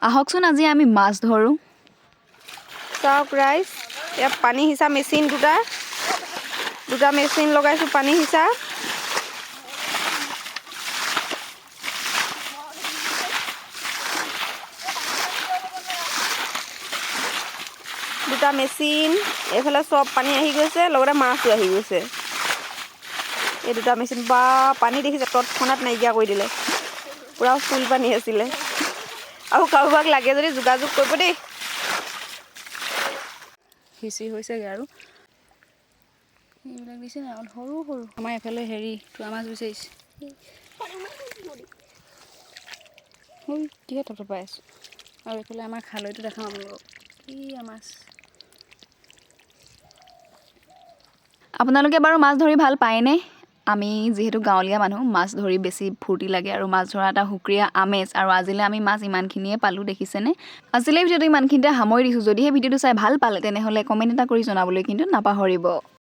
আহকচোন আজি আমি মাছ ধৰোঁ। চাওক ৰাইজ, ইয়াত পানী সিঁচা মেচিন দুটা মেচিন লগাইছোঁ পানী সিঁচা। দুটা মেচিন, এইফালে চব পানী আহি গৈছে, লগতে মাছো আহি গৈছে। এই দুটা মেচিন বা পানী দেখিছে তৎক্ষণাত নাইকিয়া কৰি দিলে, পূৰা ফুল পানী আছিলে। আৰু কাৰোবাক লাগে যদি যোগাযোগ কৰিব দেই। সিঁচি হৈছেগৈ আৰু এইবিলাক দিছে নাই সৰু সৰু। আমাৰ এফালে হেৰি তোৰা মাছ বিচাৰিছে। কিহে থপথপাই আছোঁ। আৰু এইফালে আমাৰ খালৈটো দেখাওঁ আপোনালোকক, কি মাছ। আপোনালোকে বাৰু মাছ ধৰি ভাল পায়নে? আমি যিহেতু গাঁৱলীয়া মানুহ, মাছ ধৰি বেছি ফূৰ্তি লাগে আৰু মাছ ধৰা এটা সুকীয়া আমেজ। আৰু আজিলৈ আমি মাছ ইমানখিনিয়ে পালোঁ, দেখিছেনে? আজিলৈ ভিডিঅ'টো ইমানখিনিতে সামৰি দিছোঁ। যদিহে ভিডিঅ'টো চাই ভাল পালে তেনেহ'লে কমেণ্ট এটা কৰি জনাবলৈ কিন্তু নাপাহৰিব।